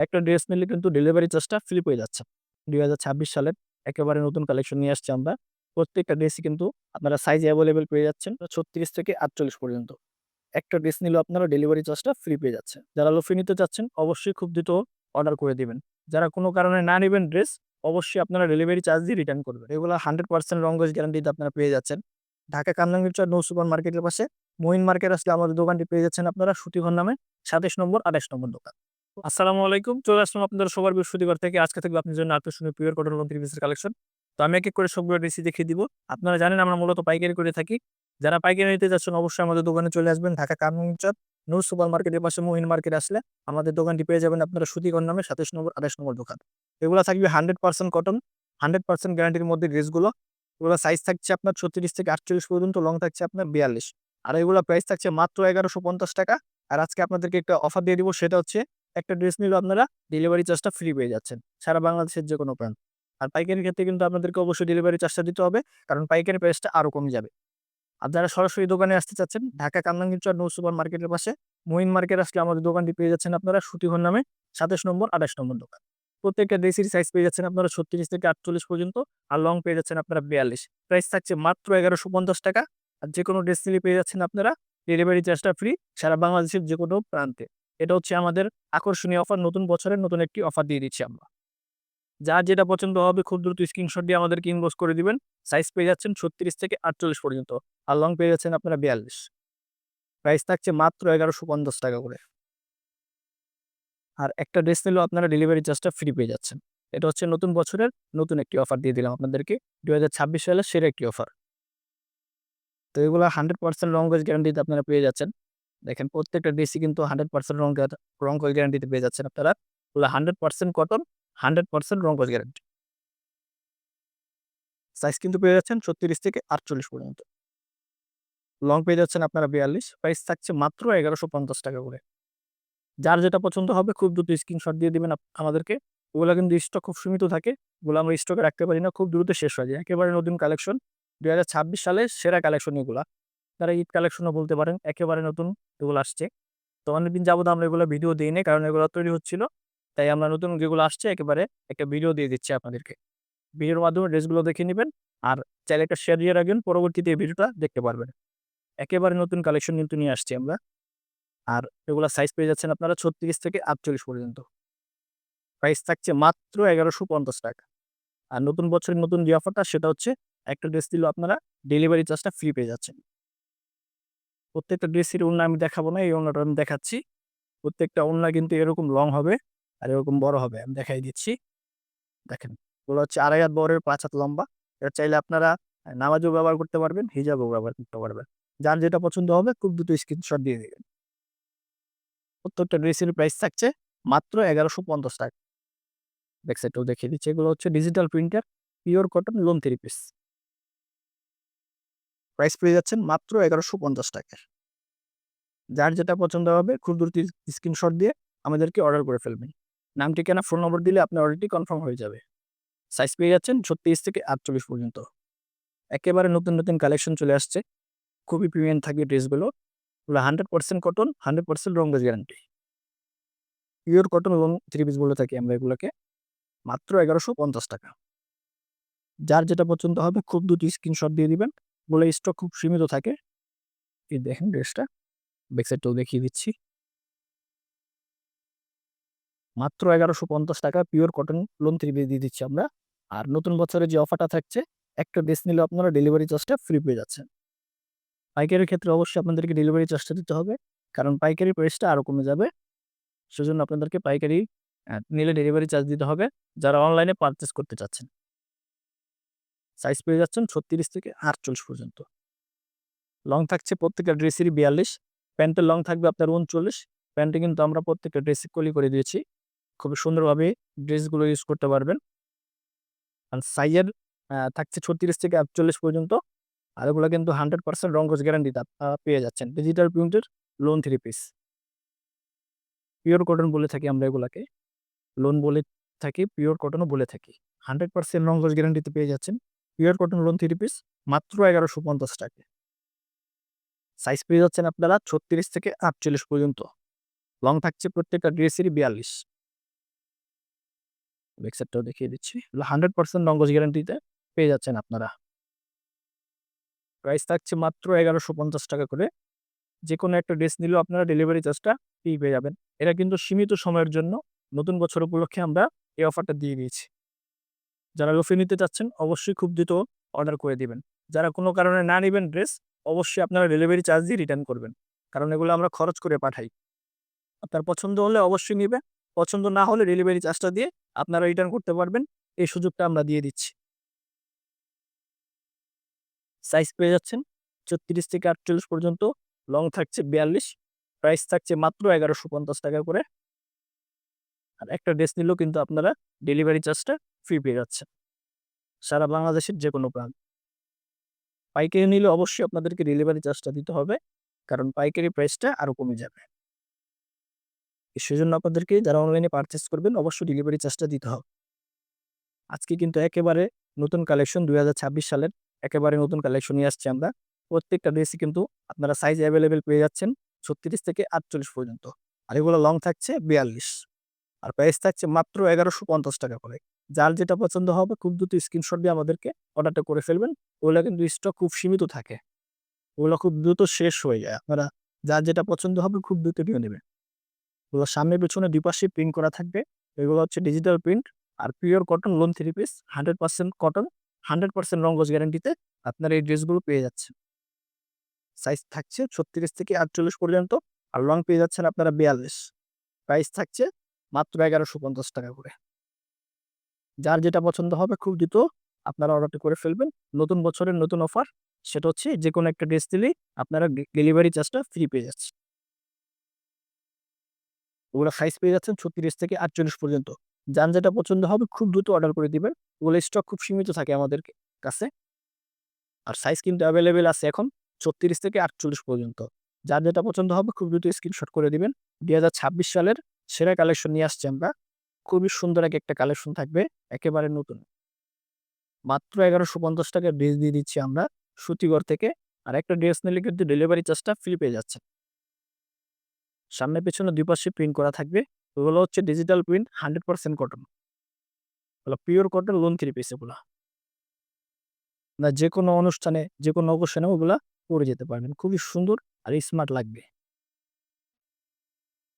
একটা ড্রেস নিলে কিন্তু ডেলিভারি চার্জটা ফ্রি পেয়ে যাচ্ছেন। ২০২৬ সালের একেবারে নতুন কালেকশন নিয়ে আসছি আমরা। প্রত্যেকটা ড্রেসই কিন্তু আপনারা সাইজ এভেইলেবল পেয়ে যাচ্ছেন ৩৬ থেকে ৪৮ পর্যন্ত। একটা ড্রেস নিলেও আপনারা ডেলিভারি চার্জটা ফ্রি পেয়ে যাচ্ছেন। যারা লোফি নিতে চাচ্ছেন অবশ্যই খুব দ্রুত অর্ডার করে দিবেন। যারা কোনো কারণে না নিবেন ড্রেস, অবশ্যই আপনারা ডেলিভারি চার্জ দিয়ে রিটার্ন করবেন। এগুলা 100% রংকশ গ্যারান্টিতে আপনারা পেয়ে যাচ্ছেন। ঢাকা কামরাঙ্গীরচর নৌ সুপার মার্কেটের পাশে মঈন মার্কেট আসলে আমাদের দোকানটি পেয়ে যাচ্ছেন আপনারা সুতিঘর নামে ২৭ নম্বর ২৮ নম্বর দোকান। আসসালামু আলাইকুম। চলে আসলাম আপনাদের সবার বৃহস্পতিবার থেকে। আজকে থাকবে আপনার জন্য আকর্ষণীয় পিওর কটন এবং থ্রি পিসের কালেকশন। তো আমি এক করে সবগুলো ড্রেসই দেখিয়ে দিব। আপনারা জানেন আমরা মূলত পাইকারি করে থাকি। যারা পাইকারি নিতে যাচ্ছেন অবশ্যই আমাদের দোকানে চলে আসবেন। ঢাকা কামরাঙ্গীরচর নূর সুপার মার্কেটের পাশে মঈন মার্কেট আসলে আমাদের দোকানটি পেয়ে যাবেন আপনারা সুতিঘর নামে ২৭ নম্বর ২৮ নম্বর দোকান। এগুলা থাকবে 100% কটন, 100% গ্যারান্টির মধ্যে ড্রেসগুলো। এগুলা সাইজ থাকছে আপনার ৩৬ থেকে ৪৮ পর্যন্ত, লং থাকছে আপনার ৪২। আর এগুলা প্রাইস থাকছে মাত্র ৳১১৫০। আর আজকে আপনাদেরকে একটা অফার দিয়ে দিব, সেটা হচ্ছে একটা ড্রেস নিলেও আপনারা ডেলিভারি চার্জটা ফ্রি পেয়ে যাচ্ছেন সারা বাংলাদেশের যেকোনো প্রান্ত। আর পাইকারি ক্ষেত্রে কিন্তু আপনাদেরকে অবশ্যই ডেলিভারি চার্জটা দিতে হবে, কারণ পাইকারি প্রাইসটা আরো কমে যাবে। আর যারা সরাসরি দোকানে আসতে চাচ্ছেন, ঢাকা কামরাঙ্গীরচর নৌ সুপার মার্কেটের পাশে মঈন মার্কেট আসলে আমাদের দোকানটি পেয়ে যাচ্ছেন আপনারা সুতিঘর নামে ২৭ নম্বর ২৮ নম্বর দোকান। প্রত্যেকটা ড্রেসের সাইজ পেয়ে যাচ্ছেন আপনারা ৩৬ থেকে ৪৮ পর্যন্ত, আর লং পেয়ে যাচ্ছেন আপনারা ৪২। প্রাইস থাকছে মাত্র ৳১১৫০। আর যেকোনো ড্রেস নিলে পেয়ে যাচ্ছেন আপনারা ডেলিভারি চার্জটা ফ্রি সারা বাংলাদেশের যেকোনো প্রান্তে। এটা হচ্ছে আমাদের আকর্ষণীয় অফার, নতুন বছরের নতুন একটি অফার দিয়ে দিচ্ছি আমরা। যার যেটা পছন্দ হবে খুব দ্রুত স্ক্রিনশট দিয়ে আমাদেরকে ইনবক্স করে দিবেন। সাইজ পেয়ে যাচ্ছেন ৩৬ থেকে ৪৮ পর্যন্ত। আর লং পেয়ে যাচ্ছেন আপনারা ৪২। প্রাইস থাকছে মাত্র ৳১১৫০ করে। আর একটা ড্রেস নিলেও আপনারা ডেলিভারি চার্জটা ফ্রি পেয়ে যাচ্ছেন। এটা হচ্ছে নতুন বছরের নতুন একটি অফার দিয়ে দিলাম আপনাদেরকে। ২০২৬ সালের সেরা একটি অফার। তো এগুলা 100% রং কস গ্যারান্টিতে আপনারা পেয়ে যাচ্ছেন। দেখেন প্রত্যেকটা ড্রেসই কিন্তু 100% রং কস গ্যারান্টিতে পেয়ে যাচ্ছেন আপনারা। এগুলা 100% কটন, 100% রং কস গ্যারান্টি। সাইজ কিন্তু পেয়ে যাচ্ছেন ৩৬ থেকে ৪৮ পর্যন্ত। লং পেয়ে যাচ্ছেন আপনারা ৪২। প্রাইস থাকছে মাত্র ৳১১৫০ করে। যার যেটা পছন্দ হবে খুব দ্রুত স্ক্রিনশট দিয়ে দিবেন আমাদেরকে। ওগুলা কিন্তু স্টক খুব সীমিত থাকে। ওগুলো আমরা স্টকে রাখতে পারি না। খুব দ্রুত শেষ হয়ে যায়। একেবারে নতুন কালেকশন। ২০২৬ সালের সেরা কালেকশন এগুলা। তারা ঈদ কালেকশনও বলতে পারেন। একেবারে নতুন এগুলো আসছে। তো অনেকদিন যাবত আমরা এগুলো ভিডিও দেই নাই। কারণ এগুলো তৈরি হচ্ছিল। তাই আমরা নতুন যেগুলো আসছে একেবারে একটা ভিডিও দিয়ে দিচ্ছি আপনাদেরকে। ভিডিওর মাধ্যমে ড্রেসগুলো দেখে নিবেন। আর চাইলে একটা শেয়ার দিয়ে রাখবেন। পরবর্তীতে এই ভিডিওটা দেখতে পারবেন। একেবারে নতুন কালেকশন কিন্তু নিয়ে আসছি আমরা। আর এগুলা সাইজ পেয়ে যাচ্ছেন আপনারা ৩৬ থেকে ৪৮ পর্যন্ত। প্রাইস থাকছে মাত্র ৳১১৫০। আর নতুন বছরের নতুন যে অফারটা সেটা হচ্ছে একটা ড্রেস দিলেও আপনারা ডেলিভারি চার্জটা ফ্রি পেয়ে যাচ্ছেন। প্রত্যেকটা ড্রেসের ওড়না আমি দেখাবো না, এই ওড়নাটা আমি দেখাচ্ছি। প্রত্যেকটা ওড়না কিন্তু এরকম লং হবে আর এরকম বড় হবে। আমি দেখাই দিচ্ছি। দেখেন, এগুলো হচ্ছে ২.৫ হাত বহরের ৫ হাত লম্বা। এটা চাইলে আপনারা নামাজেও ব্যবহার করতে পারবেন, হিজাবেও ব্যবহার করতে পারবেন। যার যেটা পছন্দ হবে খুব দ্রুত স্ক্রিনশট দিয়ে দিবেন। প্রত্যেকটা ড্রেসের প্রাইস থাকছে মাত্র ৳১১৫০। ব্যাক সাইডটাও দেখিয়ে দিচ্ছি। এগুলো হচ্ছে digital printer, pure cotton lawn 3 piece. Price পেয়ে যাচ্ছেন মাত্র ৳১১৫০। যার যেটা পছন্দ হবে খুব দ্রুত স্ক্রিনশট দিয়ে আমাদেরকে অর্ডার করে ফেলবেন। নাম, ঠিকানা, ফোন নম্বর দিলে আপনার অর্ডারটি কনফার্ম হয়ে যাবে। সাইজ পেয়ে যাচ্ছেন ৩৬ থেকে ৪৮ পর্যন্ত। একেবারে নতুন, নতুন কালেকশন চলে আসছে। খুবই প্রিমিয়াম থাকবে ড্রেসগুলো। এগুলো 100% কটন, 100% রংবাজ গ্যারান্টি। পিওর কটন এবং 3 পিস বলে থাকি আমরা এগুলোকে। মাত্র ৳১১৫০। যার যেটা পছন্দ হবে খুব দ্রুত স্ক্রিনশট দিয়ে দিবেন। এগুলো স্টক খুব সীমিত থাকে। এই দেখেন ড্রেসটা। ব্যাক সাইডটাও দেখিয়ে দিচ্ছি। মাত্র ৳১১৫০ পিওর কটন লোন 3 পিস দিয়ে দিচ্ছি আমরা। আর নতুন বছরে যে অফারটা থাকছে, একটা ড্রেস নিলে আপনারা ডেলিভারি চার্জটা ফ্রি পেয়ে যাচ্ছেন। পাইকারির ক্ষেত্রে অবশ্যই আপনাদেরকে ডেলিভারি চার্জটা দিতে হবে। কারণ পাইকারি প্রাইসটা আরো কমে যাবে। সেজন্য আপনাদেরকে পাইকারি নিলে ডেলিভারি চার্জ দিতে হবে, যারা অনলাইনে পারচেজ করতে চাচ্ছেন। সাইজ পেয়ে যাচ্ছেন ৩৬ থেকে ৪৮ পর্যন্ত। লং থাকছে প্রত্যেকটা ড্রেসেরই ৪২। প্যান্টের লং থাকবে আপনার ৩৯। প্যান্টে কিন্তু আমরা প্রত্যেকটা ড্রেসে কলি করে দিয়েছি। খুবই সুন্দরভাবে ড্রেসগুলো ইউজ করতে পারবেন। আর সাইজের থাকছে ৩৬ থেকে ৪৮ পর্যন্ত। আর এগুলো কিন্তু 100% রংকশ গ্যারান্টিতে পেয়ে যাচ্ছেন। ডিজিটাল প্রিন্টের লোন 3 পিস। পিওর কটন বলে থাকি আমরা এগুলাকে। লোন বলে থাকি, পিওর কটনও বলে থাকি। 100% রংকশ গ্যারান্টিতে পেয়ে যাচ্ছেন। পিওর কটন লোন 3 পিস মাত্র ৳১১৫০। সাইজ পেয়ে যাচ্ছেন আপনারা ৩৬ থেকে ৪৮ পর্যন্ত। লং থাকছে প্রত্যেকটা ড্রেসেরই ৪২। ব্যাক সাইডটাও দেখিয়ে দিচ্ছি। এগুলো 100% লং কোচ গ্যারান্টিতে পেয়ে যাচ্ছেন আপনারা। প্রাইস থাকছে মাত্র ৳১১৫০ করে। যেকোনো একটা ড্রেস নিলেও আপনারা ডেলিভারি চার্জটা ফ্রি পেয়ে যাবেন। এটা কিন্তু সীমিত সময়ের জন্য নতুন বছর উপলক্ষে আমরা এই অফারটা দিয়ে দিয়েছি। যারা লফি নিতে চাচ্ছেন অবশ্যই খুব দ্রুত অর্ডার করে দিবেন। যারা কোনো কারণে না নিবেন ড্রেস, অবশ্যই আপনারা ডেলিভারি চার্জ দিয়ে রিটার্ন করবেন। কারণ এগুলো আমরা খরচ করে পাঠাই। আপনার পছন্দ হলে অবশ্যই নিবেন। পছন্দ না হলে ডেলিভারি চার্জটা দিয়ে আপনারা রিটার্ন করতে পারবেন। এই সুযোগটা আমরা দিয়ে দিচ্ছি। সাইজ পেয়ে যাচ্ছেন ৩৬ থেকে ৪৮ পর্যন্ত, লং থাকছে ৪২, প্রাইস থাকছে মাত্র ৳১১৫০ করে। আর একটা ড্রেস নিলেও কিন্তু আপনারা ডেলিভারি চার্জটা ফ্রি পেয়ে যাচ্ছেন। সারা বাংলাদেশের যেকোনো প্রান্ত। পাইকারি নিলে অবশ্যই আপনাদেরকে ডেলিভারি চার্জটা দিতে হবে। কারণ পাইকারি প্রাইসটা আরো কমে যাবে। সেজন্য আপনাদেরকে যারা অনলাইনে পারচেজ করবেন অবশ্যই ডেলিভারি চার্জটা দিতে হবে। আজকে কিন্তু একেবারে নতুন কালেকশন ২০২৬ সালের একেবারে নতুন কালেকশন নিয়ে আসছি আমরা। প্রত্যেকটা ড্রেসই কিন্তু আপনারা সাইজ এভেইলেবল পেয়ে যাচ্ছেন ৩৬ থেকে ৪৮ পর্যন্ত। আর এগুলো লং থাকছে ৪২। আর প্রাইস থাকছে মাত্র ৳১১৫০ করে। যার যেটা পছন্দ হবে খুব দ্রুত স্ক্রিনশট দিয়ে আমাদেরকে অর্ডারটা করে ফেলবেন। ওগুলা কিন্তু স্টক খুব সীমিত থাকে। ওগুলো খুব দ্রুত শেষ হয়ে যায়। আপনারা যার যেটা পছন্দ হবে খুব দ্রুত নিয়ে নেবেন। ওগুলো সামনে পেছনে ২ পাশেই প্রিন্ট করা থাকবে। এগুলো হচ্ছে ডিজিটাল প্রিন্ট আর pure cotton lawn 3 piece 100% cotton, 100% রঙ্গজ গ্যারান্টিতে আপনারা এই ড্রেসগুলো পেয়ে যাচ্ছেন। সাইজ থাকছে ৩৬ থেকে ৪৮ পর্যন্ত আর লং পেয়ে যাচ্ছেন আপনারা ৪২। প্রাইস থাকছে মাত্র ৳১১৫০ করে। যার যেটা পছন্দ হবে খুব দ্রুত আপনারা অর্ডারটা করে ফেলবেন। নতুন বছরের নতুন অফার সেটা হচ্ছে যেকোনো একটা ড্রেস নিলেই আপনারা ডেলিভারি চার্জটা ফ্রি পেয়ে যাচ্ছেন। ওগুলা সাইজ পেয়ে যাচ্ছেন ৩৬ থেকে ৪৮ পর্যন্ত। যার যেটা পছন্দ হবে খুব দ্রুত অর্ডার করে দিবেন। ওগুলো স্টক খুব সীমিত থাকে আমাদের কাছে। আর সাইজ কিন্তু এভেইলেবল আছে এখন ৩৬ থেকে ৪৮ পর্যন্ত। যার যেটা পছন্দ হবে খুব দ্রুত স্ক্রিনশট করে দিবেন। ২০২৬ সালের সেরা কালেকশন নিয়ে আসছি আমরা। খুবই সুন্দর একটা কালেকশন থাকবে, একেবারে নতুন। মাত্র ৳১১৫০ ড্রেস দিয়ে দিচ্ছি আমরা সুতিগড় থেকে। আর একটা ড্রেস নিলে কিন্তু ডেলিভারি চার্জটা ফ্রি পেয়ে যাচ্ছেন। সামনে পেছনে ২ পাশে প্রিন্ট করা থাকবে। ওগুলো হচ্ছে ডিজিটাল প্রিন্ট 100% কটন। ওগুলো পিওর কটন লোন 3 পিস এগুলা। না যেকোনো অনুষ্ঠানে, যেকোনো অকেশনে ওগুলা পরে যেতে পারবেন। খুবই সুন্দর আর স্মার্ট লাগবে।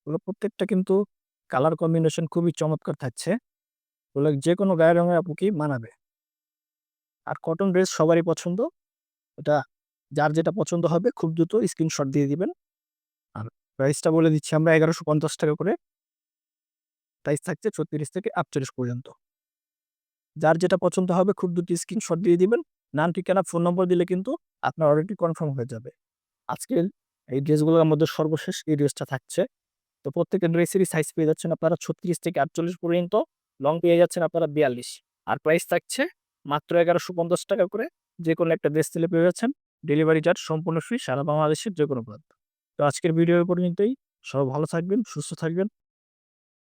ওগুলো প্রত্যেকটা কিন্তু কালার কম্বিনেশন খুবই চমৎকার থাকছে। ওগুলো যেকোনো গায়ের রঙের আপুকেই মানাবে। আর কটন ড্রেস সবারই পছন্দ। ওটা যার যেটা পছন্দ হবে খুব দ্রুত স্ক্রিনশট দিয়ে দিবেন। আর প্রাইসটা বলে দিচ্ছি আমরা ৳১১৫০ করে। প্রাইস থাকছে ৩৬ থেকে ৪৮ পর্যন্ত। যার যেটা পছন্দ হবে খুব দ্রুত স্ক্রিনশট দিয়ে দিবেন। নাম, ঠিকানা, ফোন নম্বর দিলে কিন্তু আপনার অর্ডারটি কনফার্ম হয়ে যাবে। আজকের এই ড্রেসগুলোর মধ্যে সর্বশেষ এই ড্রেসটা থাকছে। তো প্রত্যেকটা ড্রেসেরই সাইজ পেয়ে যাচ্ছেন আপনারা ৩৬ থেকে ৪৮ পর্যন্ত, লং পেয়ে যাচ্ছেন আপনারা ৪২। আর প্রাইস থাকছে মাত্র ৳১১৫০ করে। যেকোনো একটা ড্রেস নিলে পেয়ে যাচ্ছেন ডেলিভারি চার্জ সম্পূর্ণ ফ্রি সারা বাংলাদেশের যেকোনো প্রান্ত। তো আজকের ভিডিও এ পর্যন্তই। সবাই ভালো থাকবেন, সুস্থ থাকবেন।